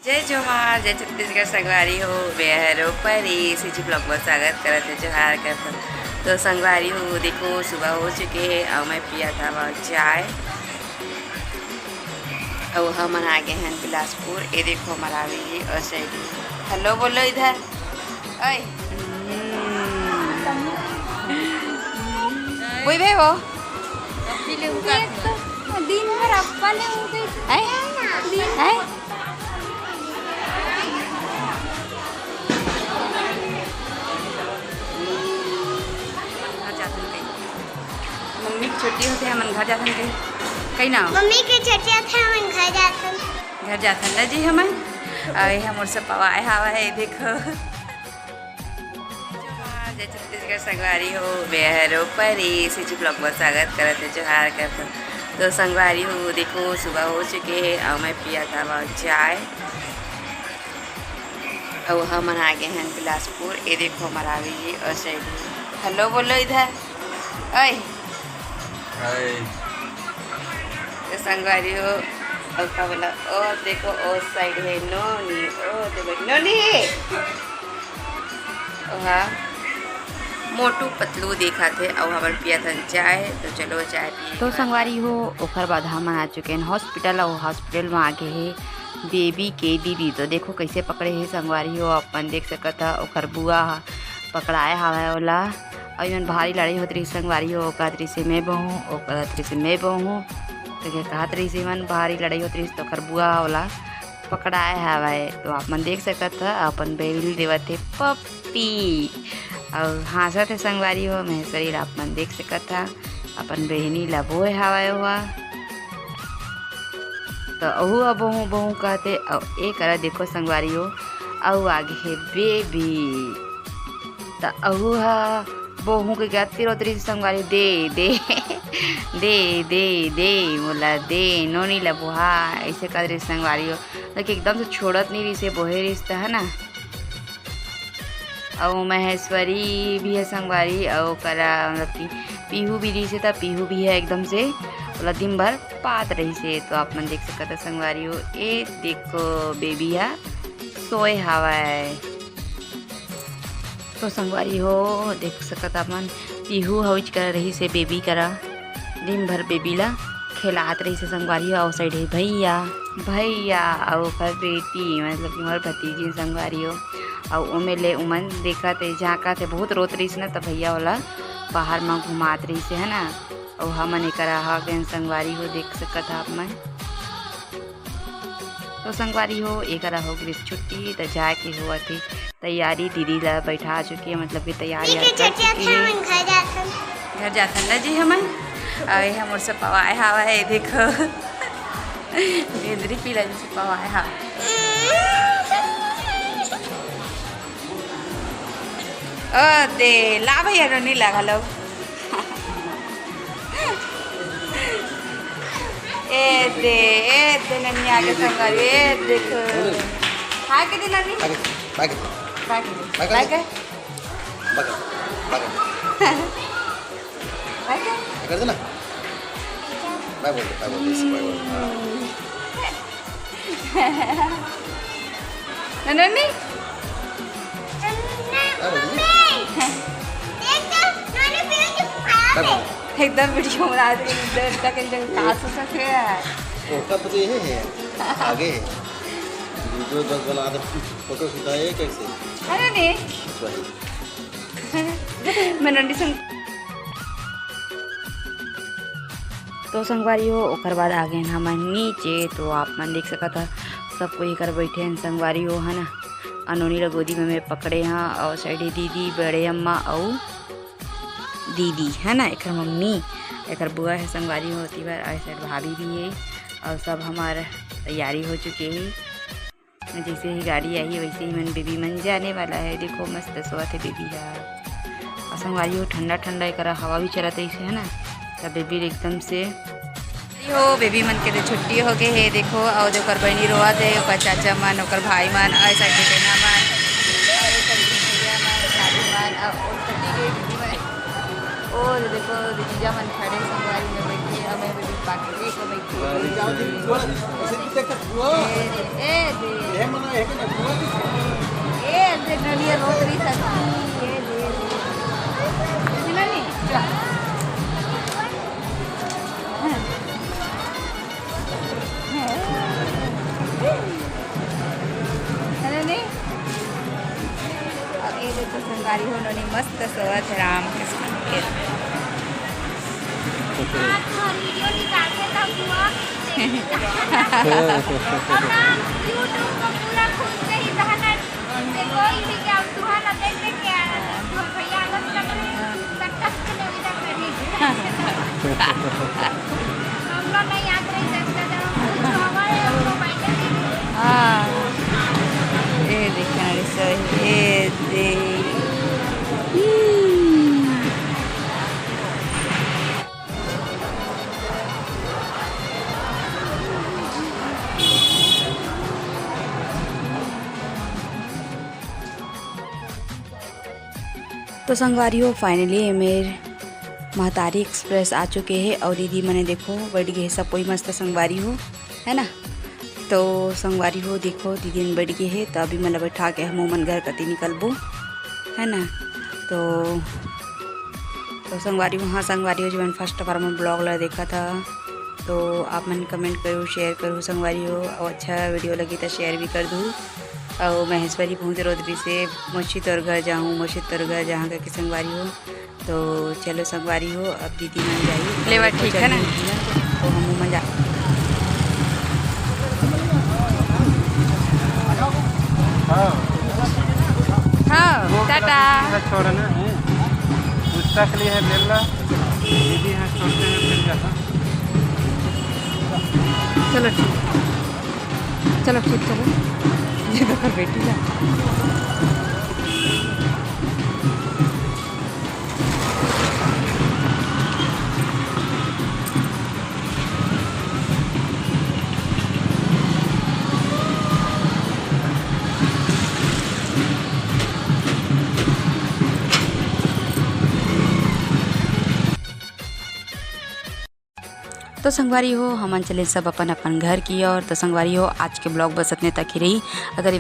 जय जोहार जय छत्तीसगढ़ संगवारी हो बेहरो परी सीजी ब्लॉग में स्वागत करते जोहार करते। तो संगवारी हो देखो सुबह हो चुके हैं और मैं पिया था वह चाय और हम आ गए हैं बिलासपुर। ये देखो हमारा भी और सही हेलो बोलो इधर ओए कोई भाई वो दिन भर अप्पा ने हो गई है मम्मी की छुट्टी होती है मन घर जाते हैं कहीं ना मम्मी के छुट्टी थे हम घर जाते ना जी हमें हम सब पवाए हवा है देखो जय छत्तीसगढ़ संगवारी हो बेहरो परी सीजी ब्लॉग में स्वागत करते जोहार करते। तो संगवारी हो देखो सुबह हो चुके हैं और मैं पिया था वह चाय और हम आ गए हैं बिलासपुर। ये देखो हमारा भी और सही हेलो बोलो इधर ओए तो संगवारी हो और का बोला ओ देखो ओ साइड है नोनी ओ देखो नोनी हाँ मोटू पतलू देखा थे और हमारे पिया था चाय। तो चलो चाय पिए। तो संगवारी हो ओखर बाद हम आ चुके हैं हॉस्पिटल और हॉस्पिटल में आगे है बेबी के दीदी। तो देखो कैसे पकड़े है संगवारी हो अपन देख सकता ओखर बुआ पकड़ाए हवा वाला और इवन भारी लड़ाई होती रही संगवारी हो कहतरी से मैं बहूँ और कहतरी से मैं बहूँ तो कहतरी से मन भारी लड़ाई होती रही तो ओखर बुआ वाला पकड़ाए हवा है। तो आप मन देख सकता अपन बेबी देवा थे पप्पी और हंसत है संगवारी हो मैं शरीर आप मन देख सकता अपन बहनी ला बोए हवाए हुआ तो अहू बहू बहू कहते और एक करा देखो संगवारी हो अहू आगे है बेबी तो अहू हा बहू के गाती रोतरी संगवारी दे दे दे दे दे बोला दे नोनी ला बुहा ऐसे कर रही संगवारी हो लेकिन एकदम से छोड़त नहीं रही से बोहे रिश्ता है ना। और महेश्वरी भी है संगवारी और करा मतलब पीहू भी रही से था पीहू भी है एकदम से बोला दिन भर पात रही से। तो आप मन देख सकते संगवारी हो ए देखो बेबी है सोए हवा है। तो संगवारी हो देख सकता अपन पीहू हौज कर रही से बेबी करा दिन भर बेबी ला खिलात रही से संगवारी हो। और साइड है भैया भैया और बेटी मतलब कि हमारे भतीजी संगवारी हो और उमें ले उमन देखा थे झाँका थे बहुत रोत रही से ना तो भैया वाला बाहर में घुमात रही से है ना। और हमन करा गए संगवारी हो देख सकता आप मन। तो संगवारी हो एक हो गई छुट्टी तो जाके हुआ थी तैयारी दीदी ला बैठा चुकी है मतलब कि तैयारी कर चुकी है घर जाते ना जी हमें हम सब पवाए हवा है देखो बेदरी पीला जैसे पवाए हवा ओ दे ला भैया रोनी लगा लो ए दे ननी आगे संगवारी ए देखो हां के दिन ननी बागे बागे कर देना बाय बोल ननी एकदम वीडियो बना रही इधर तक कास हो सके फोटो तो ये है आगे वीडियो 10 वाला आधा फोटो खिंचाए कैसे अरे नहीं मैं नंदी संग तो संगवारी हो ओकर बाद आ गए हम नीचे। तो आप मन देख सकता सब कोई कर बैठे हैं संगवारी हो है ना अनोनी ला गोदी में पकड़े हैं और साइड दीदी बड़े अम्मा और दीदी है ना एक मम्मी एक बुआ है संगवारी होती बार और साइड भाभी भी है और सब हमारा तैयारी हो चुकी है। जैसे ही गाड़ी आई है वैसे ही मन बेबी मन जाने वाला है देखो मस्त सोआ थे बेबी है और संगवारी हो ठंडा ठंडा एक हवा भी चला था इसे है ना तो बेबी एकदम से हो बेबी मन के छुट्टी हो गई है देखो और जो कर बहनी रोआ थे ओकर चाचा मन ओकर भाई मन और साइड बेटा मन और और देखो दीजा मन खड़े संगवारी में बैठे हमें भी पाके एक बैठी ए दे नलिया रोटरी सच्ची ये दे नहीं अरे नहीं और ये देखो संगारी हो उन्होंने मस्त सवत राम कृष्ण के वीडियो निकालते तब हुआ और ना यूट्यूब को पूरा खुद से ही दहना देखो ये क्या सुहाना देख देख के भैया लोग सब सक्सेस करने विदा करनी हम लोग नहीं याद रही सकते तो हमारे मोबाइल में हाँ ये देखना सही ये दे तो संगवारियों फाइनली मेरे महतारी एक्सप्रेस आ चुके हैं और दीदी मैंने देखो बैठ गए सब कोई मस्त संगवारी हो है ना। तो संगवारी हो देखो दीदी ने बैठ गए है तो अभी मतलब बैठा के हम मन घर कति निकलबो है ना। तो संगवारी हो हाँ संगवारी हो जो मैंने फर्स्ट बार में ब्लॉग ला देखा था तो आप मैंने कमेंट करो शेयर करो संगवारी हो और अच्छा वीडियो लगी तो शेयर भी कर दूँ। और महेश्वरी पहुँच रोदरी से मस्जिद और घर जाऊँ मस्जिद और घर जहाँ का कि संगवारी हो। तो चलो संगवारी हो अब दीदी मन जाइए लेवा ठीक है ना तो हम मजा हाँ टाटा छोड़ना है उसका के लिए है लेला दीदी है छोड़ते हैं फिर जाता चलो ठीक चलो ये तो कर बेटी जा तो संगवारी हो हम चले सब अपन घर की और तो संगवारी हो आज के ब्लॉग बस इतने तक ही रही। अगर